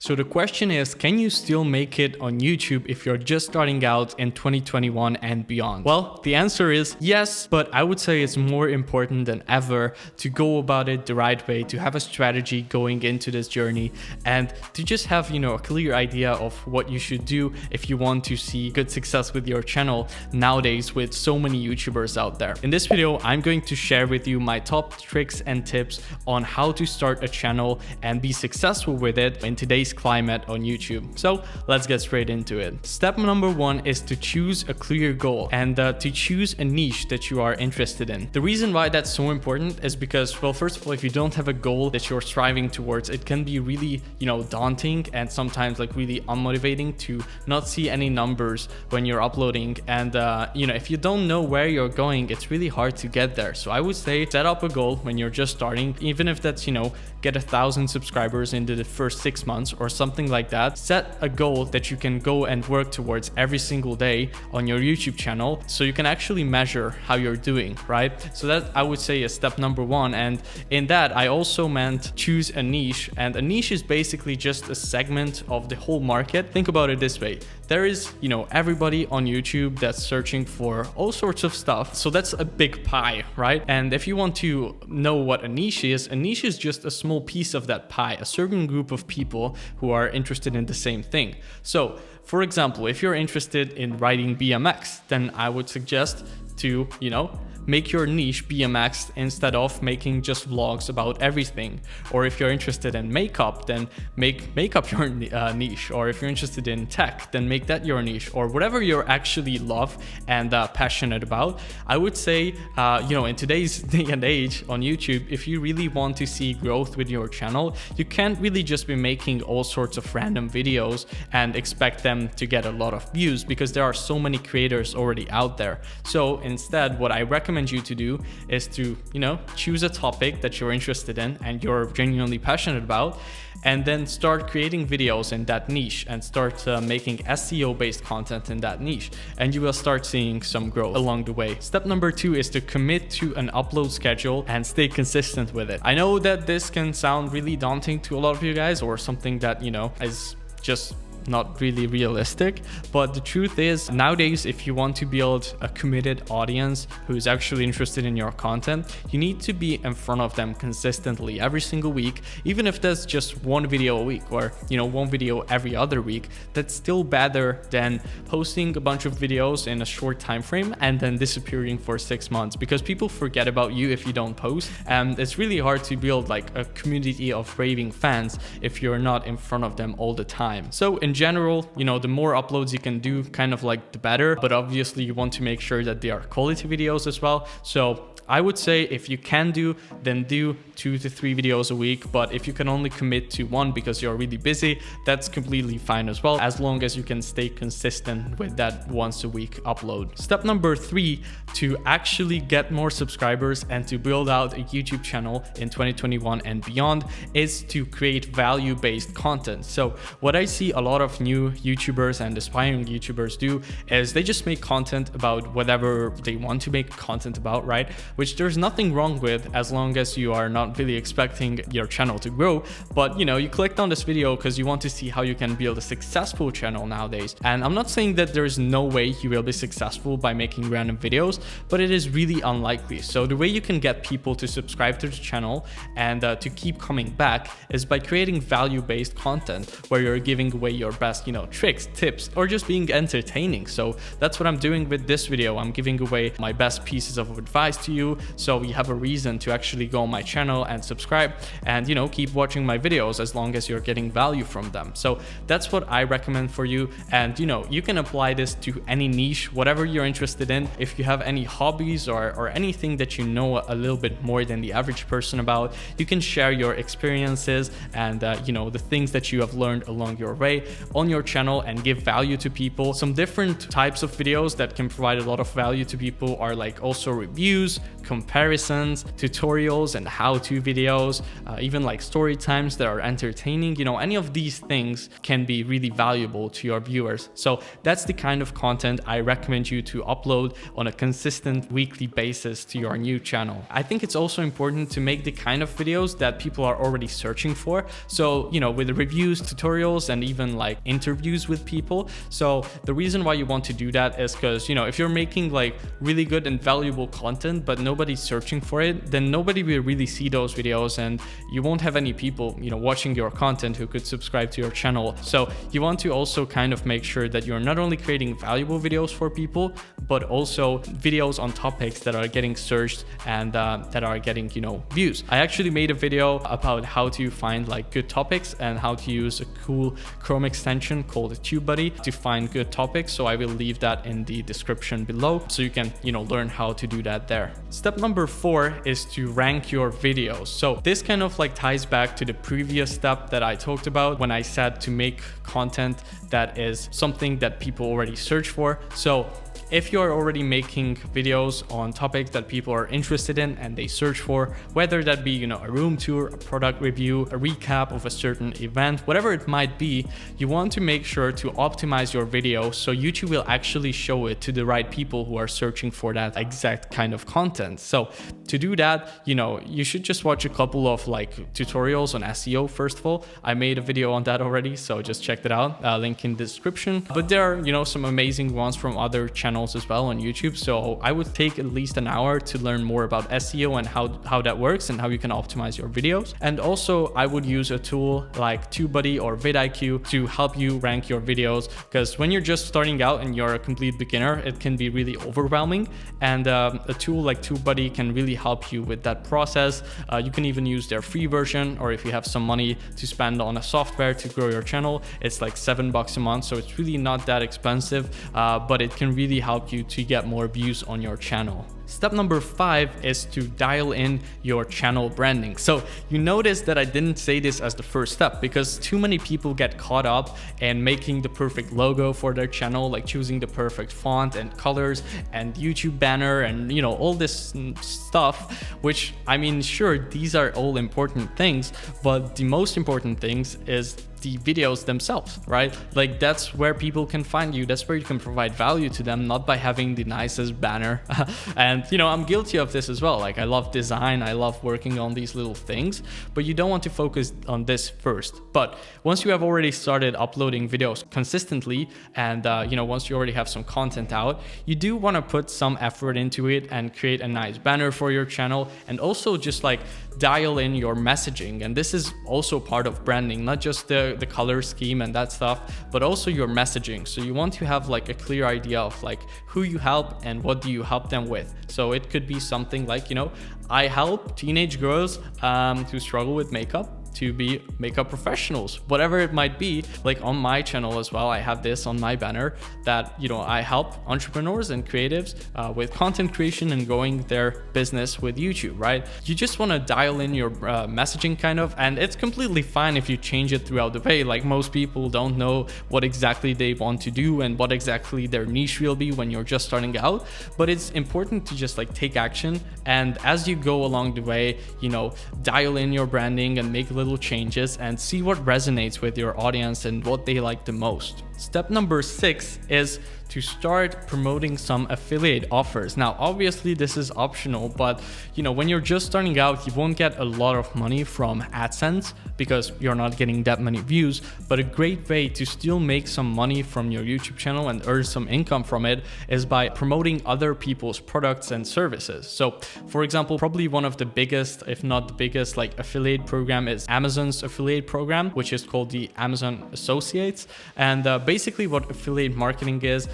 So the question is, can you still make it on YouTube if you're just starting out in 2021 and beyond? Well, the answer is yes, but I would say it's more important than ever to go about it the right way, to have a strategy going into this journey, and to just have, a clear idea of what you should do if you want to see good success with your channel nowadays with so many YouTubers out there. In this video, I'm going to share with you my top tricks and tips on how to start a channel and be successful with it in today's climate on YouTube. So let's get straight into it. Step number one is to choose a clear goal and to choose a niche that you are interested in. The reason why that's so important is because, well, first of all, if you don't have a goal that you're striving towards, it can be really, daunting and sometimes like really unmotivating to not see any numbers when you're uploading. And, if you don't know where you're going, it's really hard to get there. So I would say set up a goal when you're just starting, even if that's, get 1,000 subscribers into the first 6 months or something like that. Set a goal that you can go and work towards every single day on your YouTube channel so you can actually measure how you're doing, right? So that I would say is step number one. And in that, I also meant choose a niche. And a niche is basically just a segment of the whole market. Think about it this way. There is, everybody on YouTube that's searching for all sorts of stuff. So that's a big pie, right? And if you want to know what a niche is just a small piece of that pie, a certain group of people who are interested in the same thing. So, for example, if you're interested in riding BMX, then I would suggest to, make your niche BMX instead of making just vlogs about everything. Or if you're interested in makeup, then make makeup your niche. Or if you're interested in tech, then make that your niche. Or whatever you actually love and passionate about. I would say, in today's day and age on YouTube, if you really want to see growth with your channel, you can't really just be making all sorts of random videos and expect them to get a lot of views because there are so many creators already out there. So instead, what I recommend you to do is to, choose a topic that you're interested in and you're genuinely passionate about, and then start creating videos in that niche and start making SEO based content in that niche, and you will start seeing some growth along the way. Step number two is to commit to an upload schedule and stay consistent with it. I know that this can sound really daunting to a lot of you guys, or something that, is just not really realistic, but the truth is nowadays, if you want to build a committed audience who is actually interested in your content, you need to be in front of them consistently every single week. Even if that's just one video a week or one video every other week, that's still better than posting a bunch of videos in a short time frame and then disappearing for 6 months, because people forget about you if you don't post, and it's really hard to build like a community of raving fans if you're not in front of them all the time. So in general, the more uploads you can do, kind of like the better, but obviously you want to make sure that they are quality videos as well. So I would say if you can then do 2 to 3 videos a week, but if you can only commit to one because you're really busy, that's completely fine as well, as long as you can stay consistent with that once a week upload. Step number 3, to actually get more subscribers and to build out a YouTube channel in 2021 and beyond, is to create value-based content. So what I see a lot of new YouTubers and aspiring YouTubers do is they just make content about whatever they want to make content about, right? Which there's nothing wrong with, as long as you are not really expecting your channel to grow. But you clicked on this video because you want to see how you can build a successful channel nowadays. And I'm not saying that there's no way you will be successful by making random videos, but it is really unlikely. So the way you can get people to subscribe to the channel and to keep coming back is by creating value-based content where you're giving away your best, tricks, tips, or just being entertaining. So that's what I'm doing with this video. I'm giving away my best pieces of advice to you, so you have a reason to actually go on my channel and subscribe and keep watching my videos as long as you're getting value from them. So that's what I recommend for you. And you can apply this to any niche, whatever you're interested in. If you have any hobbies or anything that a little bit more than the average person about, you can share your experiences and the things that you have learned along your way on your channel and give value to people. Some different types of videos that can provide a lot of value to people are like also reviews, comparisons, tutorials and how-to videos, even like story times that are entertaining. You know, any of these things can be really valuable to your viewers. So that's the kind of content I recommend you to upload on a consistent weekly basis to your new channel. I think it's also important to make the kind of videos that people are already searching for. So, you know, with reviews, tutorials, and even like interviews with people. So the reason why you want to do that is because, you know, if you're making like really good and valuable content, but nobody's searching for it, then nobody will really see those videos and you won't have any people, you know, watching your content who could subscribe to your channel. So you want to also kind of make sure that you're not only creating valuable videos for people, but also videos on topics that are getting searched and that are getting, you know, views. I actually made a video about how to find like good topics and how to use a cool Chrome extension called TubeBuddy to find good topics. So I will leave that in the description below so you can, you know, learn how to do that there. Step number 4 is to rank your videos. So this kind of like ties back to the previous step that I talked about when I said to make content that is something that people already search for. So if you're already making videos on topics that people are interested in and they search for, whether that be, you know, a room tour, a product review, a recap of a certain event, whatever it might be, you want to make sure to optimize your video so YouTube will actually show it to the right people who are searching for that exact kind of content. So to do that, you know, you should just watch a couple of like tutorials on SEO. First of all, I made a video on that already, so just check that out, link in the description. But there are, you know, some amazing ones from other channels as well on YouTube. So I would take at least an hour to learn more about SEO and how that works and how you can optimize your videos. And also I would use a tool like TubeBuddy or vidIQ to help you rank your videos, because when you're just starting out and you're a complete beginner, it can be really overwhelming. And a tool like TubeBuddy can really help you with that process. You can even use their free version, or if you have some money to spend on a software to grow your channel, it's like $7 a month. So it's really not that expensive, but it can really help you to get more views on your channel. Step number 5 is to dial in your channel branding. So you notice that I didn't say this as the first step because too many people get caught up in making the perfect logo for their channel, like choosing the perfect font and colors and YouTube banner and, you know, all this stuff, which, I mean, sure, these are all important things, but the most important things is the videos themselves, right? Like that's where people can find you. That's where you can provide value to them, not by having the nicest banner. And, you know, I'm guilty of this as well. Like I love design, I love working on these little things, but you don't want to focus on this first. But once you have already started uploading videos consistently and, you know, once you already have some content out, you do want to put some effort into it and create a nice banner for your channel, and also just like dial in your messaging. And this is also part of branding, not just the color scheme and that stuff, but also your messaging. So you want to have like a clear idea of like who you help and what do you help them with. So it could be something like, you know, I help teenage girls who struggle with makeup to be makeup professionals, whatever it might be. Like on my channel as well, I have this on my banner that, you know, I help entrepreneurs and creatives with content creation and growing their business with YouTube, right? You just want to dial in your messaging kind of, and it's completely fine if you change it throughout the way. Like most people don't know what exactly they want to do and what exactly their niche will be when you're just starting out, but it's important to just like take action, and as you go along the way, you know, dial in your branding and make little changes and see what resonates with your audience and what they like the most. Step number 6 is to start promoting some affiliate offers. Now, obviously this is optional, but you know, when you're just starting out, you won't get a lot of money from AdSense because you're not getting that many views, but a great way to still make some money from your YouTube channel and earn some income from it is by promoting other people's products and services. So for example, probably one of the biggest, if not the biggest, like affiliate program is Amazon's affiliate program, which is called the Amazon Associates. And basically what affiliate marketing is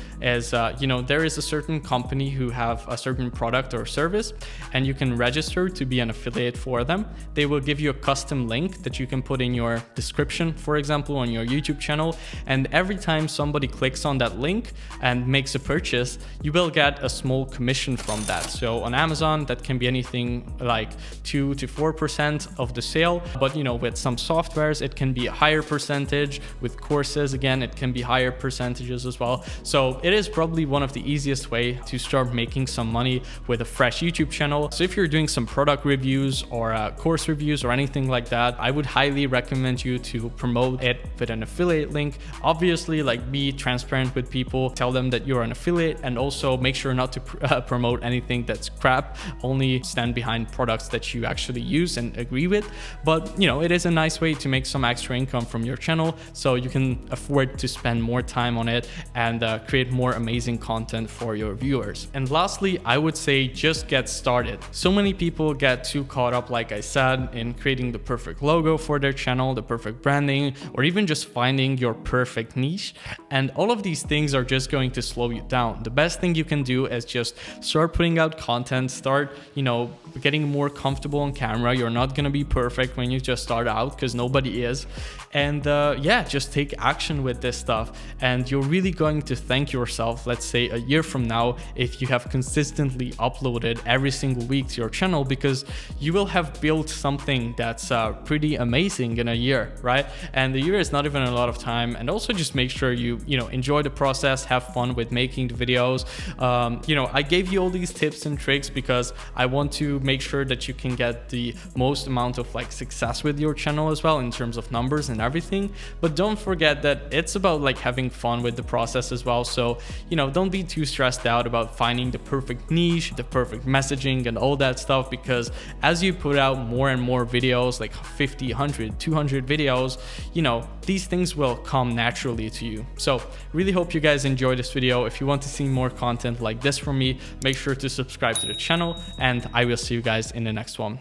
you know, there is a certain company who have a certain product or service, and you can register to be an affiliate for them. They will give you a custom link that you can put in your description, for example, on your YouTube channel. And every time somebody clicks on that link and makes a purchase, you will get a small commission from that. So on Amazon, that can be anything like 2 to 4% of the sale. But you know, with some softwares, it can be a higher percentage. With courses, again, it can be higher percentages as well. So So it is probably one of the easiest way to start making some money with a fresh YouTube channel. So if you're doing some product reviews or course reviews or anything like that, I would highly recommend you to promote it with an affiliate link. Obviously, like, be transparent with people, tell them that you're an affiliate, and also make sure not to promote anything that's crap. Only stand behind products that you actually use and agree with. But you know, it is a nice way to make some extra income from your channel, so you can afford to spend more time on it and create more amazing content for your viewers. And lastly, I would say just get started. So many people get too caught up, like I said, in creating the perfect logo for their channel, the perfect branding, or even just finding your perfect niche. And all of these things are just going to slow you down. The best thing you can do is just start putting out content, start, you know, getting more comfortable on camera. You're not going to be perfect when you just start out, because nobody is. And yeah, just take action with this stuff, and you're really going to thank yourself, let's say a year from now, if you have consistently uploaded every single week to your channel, because you will have built something that's pretty amazing in a year, right? And the year is not even a lot of time. And also just make sure you know, enjoy the process, have fun with making the videos. You know, I gave you all these tips and tricks because I want to make sure that you can get the most amount of like success with your channel as well, in terms of numbers and everything. But don't forget that it's about like having fun with the process as well. So, you know, don't be too stressed out about finding the perfect niche, the perfect messaging and all that stuff, because as you put out more and more videos, like 50, 100, 200 videos, you know, these things will come naturally to you. So really hope you guys enjoyed this video. If you want to see more content like this from me, make sure to subscribe to the channel, and I will see you guys in the next one.